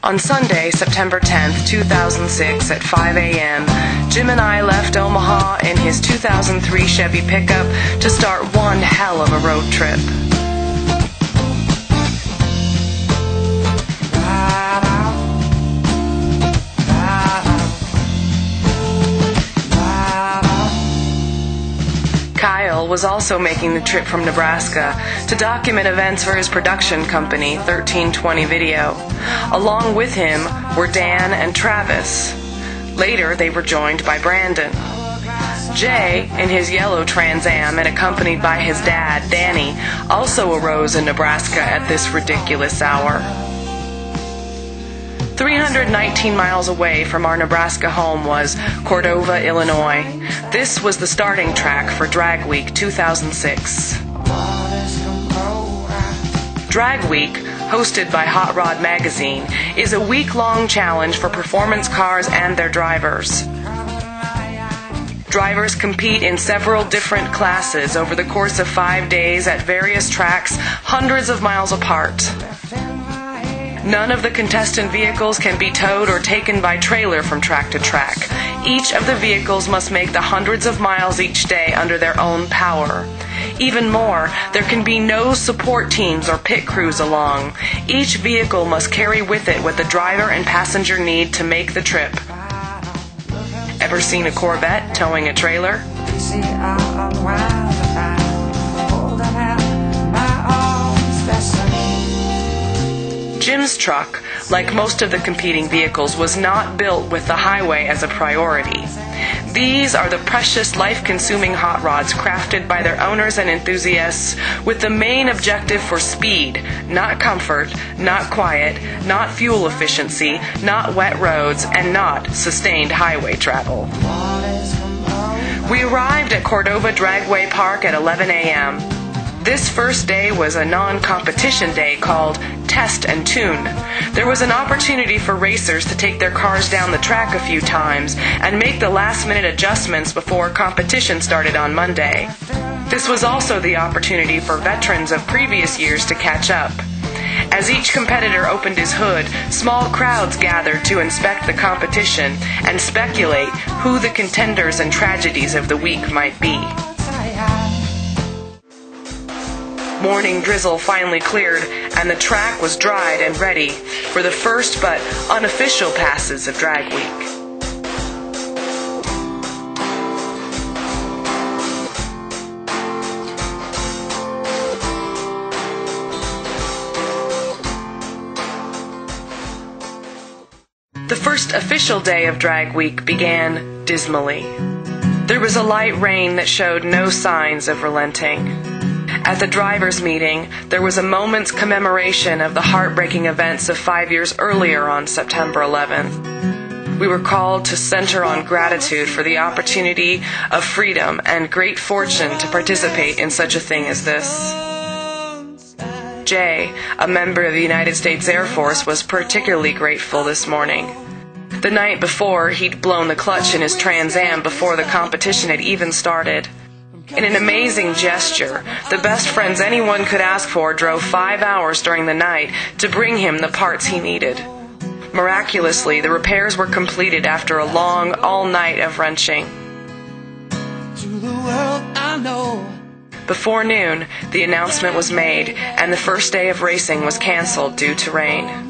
On Sunday, September 10th, 2006 at 5 a.m., Jim and I left Omaha in his 2003 Chevy pickup to start one hell of a road trip. Kyle was also making the trip from Nebraska to document events for his production company, 1320 Video. Along with him were Dan and Travis. Later, they were joined by Brandon. Jay, in his yellow Trans Am and accompanied by his dad, Danny, also arose in Nebraska at this ridiculous hour. 319 miles away from our Nebraska home was Cordova, Illinois. This was the starting track for DragWeek 2006. DragWeek, hosted by HotRod Magazine, is a week-long challenge for performance cars and their drivers. Drivers compete in several different classes over the course of 5 days at various tracks hundreds of miles apart. None of the contestant vehicles can be towed or taken by trailer from track to track. Each of the vehicles must make the hundreds of miles each day under their own power. Even more, there can be no support teams or pit crews along. Each vehicle must carry with it what the driver and passenger need to make the trip. Ever seen a Corvette towing a trailer? Jim's truck, like most of the competing vehicles, was not built with the highway as a priority. These are the precious, life-consuming hot rods crafted by their owners and enthusiasts with the main objective for speed, not comfort, not quiet, not fuel efficiency, not wet roads, and not sustained highway travel. We arrived at Cordova Dragway Park at 11 a.m. This first day was a non-competition day called Test and Tune. There was an opportunity for racers to take their cars down the track a few times and make the last-minute adjustments before competition started on Monday. This was also the opportunity for veterans of previous years to catch up. As each competitor opened his hood, small crowds gathered to inspect the competition and speculate who the contenders and tragedies of the week might be. Morning drizzle finally cleared, and the track was dried and ready for the first but unofficial passes of DragWeek. The first official day of DragWeek began dismally. There was a light rain that showed no signs of relenting. At the drivers' meeting, there was a moment's commemoration of the heartbreaking events of 5 years earlier on September 11th. We were called to center on gratitude for the opportunity of freedom and great fortune to participate in such a thing as this. Jay, a member of the United States Air Force, was particularly grateful this morning. The night before, he'd blown the clutch in his Trans Am before the competition had even started. In an amazing gesture, the best friends anyone could ask for drove 5 hours during the night to bring him the parts he needed. Miraculously, the repairs were completed after a long all-night of wrenching. Before noon, the announcement was made, and the first day of racing was canceled due to rain.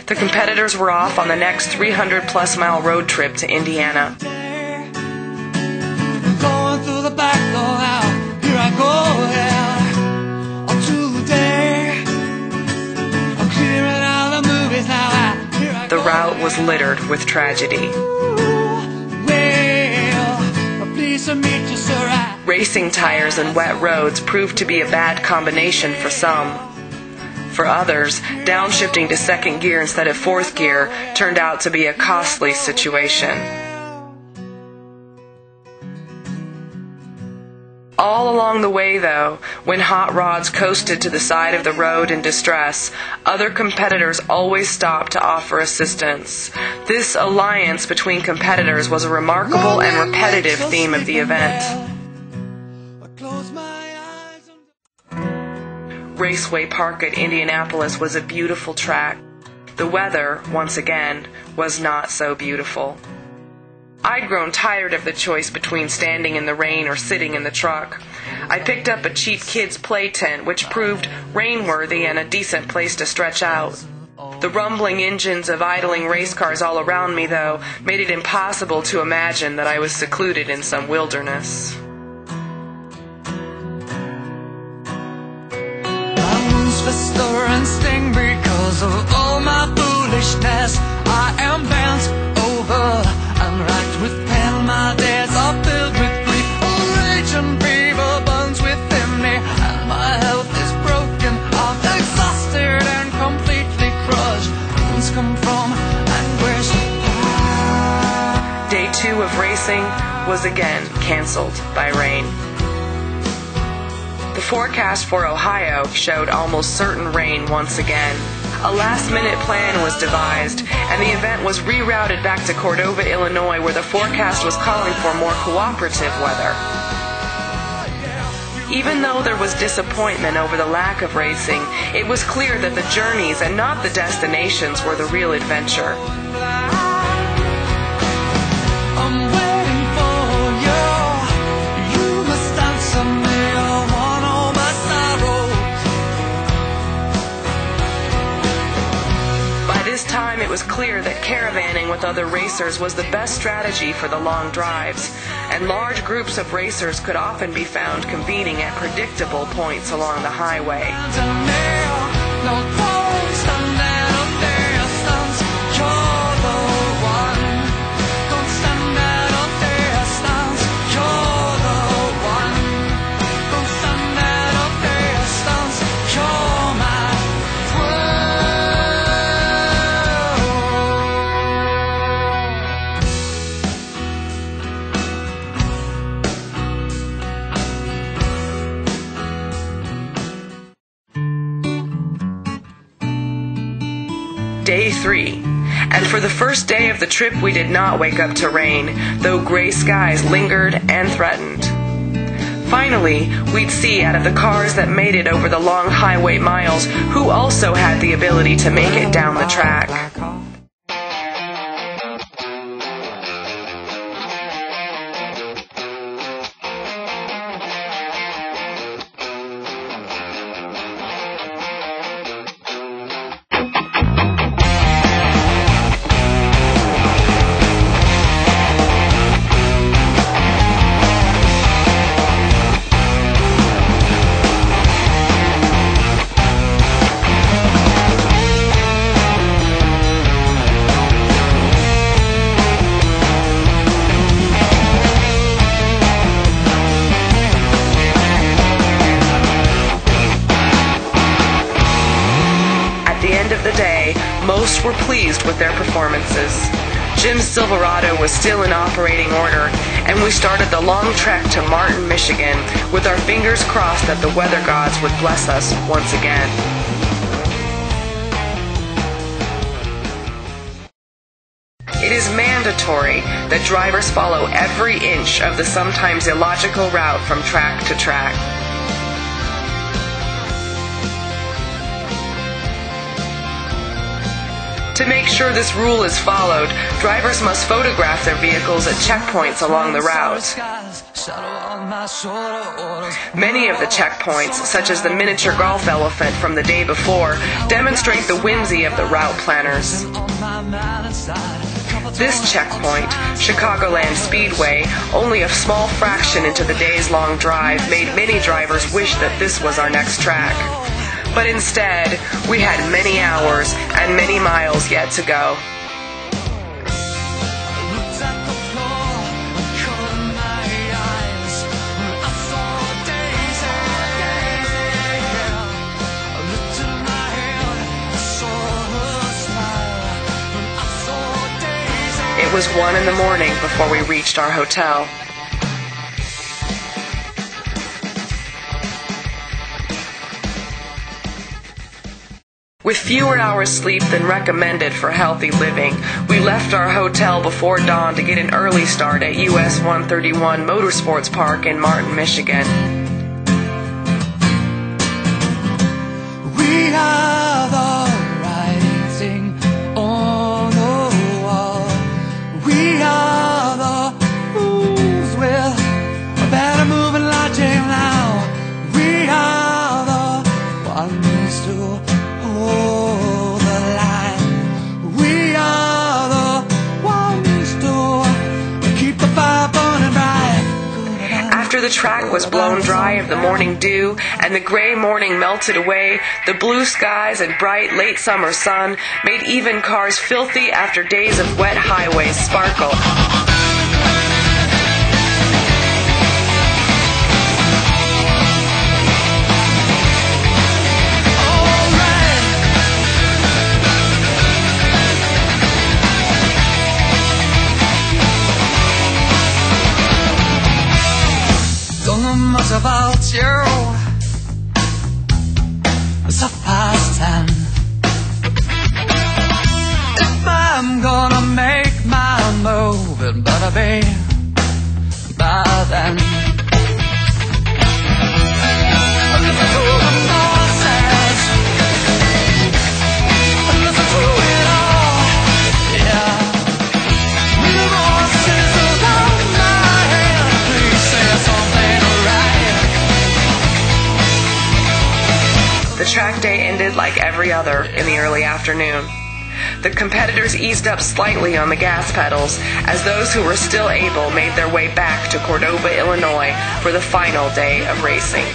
The competitors were off on the next 300-plus mile road trip to Indiana. Through the back door out, here I go, up to the day. I'm clearing out the movies now. The route was littered with tragedy. Well, pleased to meet you, sir. Racing tires and wet roads proved to be a bad combination for some. For others, downshifting to second gear instead of fourth gear turned out to be a costly situation. All along the way, though, when hot rods coasted to the side of the road in distress, other competitors always stopped to offer assistance. This alliance between competitors was a remarkable and repetitive theme of the event. Raceway Park at Indianapolis was a beautiful track. The weather, once again, was not so beautiful. I'd grown tired of the choice between standing in the rain or sitting in the truck. I picked up a cheap kids' play tent, which proved rain-worthy and a decent place to stretch out. The rumbling engines of idling race cars all around me, though, made it impossible to imagine that I was secluded in some wilderness. My wounds fester and sting because of all my foolishness. I am bent over and racked with pain. My days are filled with grief. Oh, rage and fever burns within me, and my health is broken. I'm exhausted and completely crushed. Wounds come from anguish. Day 2 of racing was again canceled by rain. The forecast for Ohio showed almost certain rain once again. A last-minute plan was devised, and the event was rerouted back to Cordova, Illinois, where the forecast was calling for more cooperative weather. Even though there was disappointment over the lack of racing, it was clear that the journeys and not the destinations were the real adventure. I'm waiting for you. You must answer me. I want all my sorrows. By this time, it was clear that caravanning with other racers was the best strategy for the long drives, and large groups of racers could often be found convening at predictable points along the highway. No, don't stand at a distance. You're the one. Don't stand at a distance. You're the one. Don't stand at a distance. You're my Day 3. And for the first day of the trip we did not wake up to rain, though gray skies lingered and threatened. Finally, we'd see out of the cars that made it over the long highway miles who also had the ability to make it down the track. Of the day, most were pleased with their performances. Jim's Silverado was still in operating order, and we started the long trek to Martin, Michigan, with our fingers crossed that the weather gods would bless us once again. It is mandatory that drivers follow every inch of the sometimes illogical route from track to track. To make sure this rule is followed, drivers must photograph their vehicles at checkpoints along the route. Many of the checkpoints, such as the miniature golf elephant from the day before, demonstrate the whimsy of the route planners. This checkpoint, Chicagoland Speedway, only a small fraction into the day's-long drive, made many drivers wish that this was our next track. But instead, we had many hours and many miles yet to go. It was 1 in the morning before we reached our hotel. With fewer hours sleep than recommended for healthy living, we left our hotel before dawn to get an early start at US 131 Motorsports Park in Martin, Michigan. We are the riding thing. track was blown dry of the morning dew, and the gray morning melted away, the blue skies and bright late summer sun made even cars filthy after days of wet highways sparkle. Much about you. It's 10:30. If I'm gonna make my move, it better be by then. Listen to the noises, listen to it all, yeah. The voices around my head, please say something. The track day ended like every other in the early afternoon. The competitors eased up slightly on the gas pedals as those who were still able made their way back to Cordova, Illinois for the final day of racing.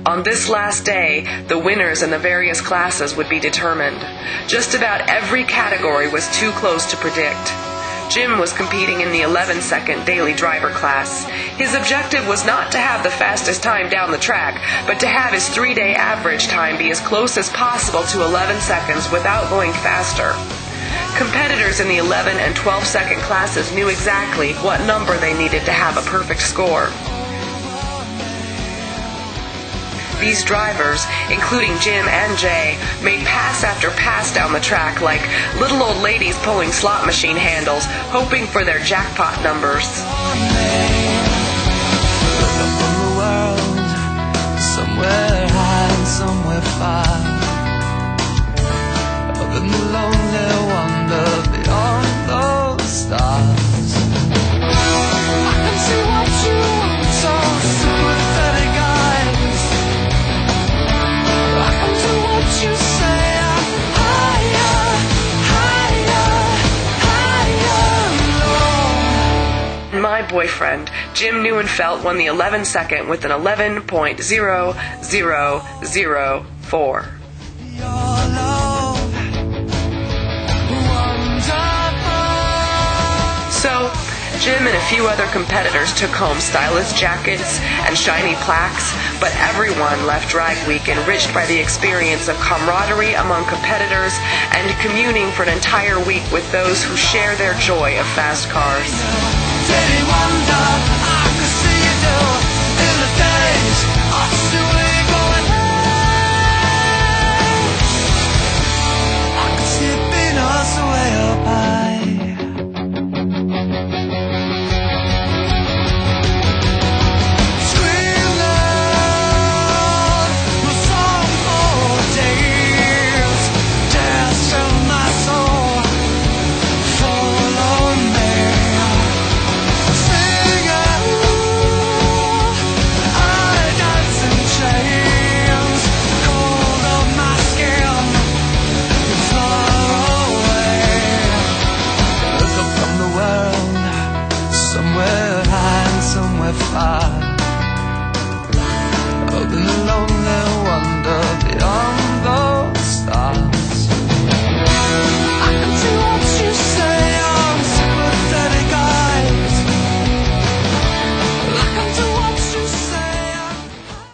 On this last day, the winners in the various classes would be determined. Just about every category was too close to predict. Jim was competing in the 11-second daily driver class. His objective was not to have the fastest time down the track, but to have his 3-day average time be as close as possible to 11 seconds without going faster. Competitors in the 11 and 12-second classes knew exactly what number they needed to have a perfect score. These drivers, including Jim and Jay, made pass after pass down the track like little old ladies pulling slot machine handles, hoping for their jackpot numbers. Somewhere high and somewhere far, up in the lonely wonder beyond those stars. I can see what you want, so sympathetic eyes. I can do what you say. Higher, higher, higher, low. My boyfriend, Jim knew and felt, won the 11-second with an 11.0004. So, Jim and a few other competitors took home stylish jackets and shiny plaques, but everyone left DragWeek enriched by the experience of camaraderie among competitors and communing for an entire week with those who share their joy of fast cars.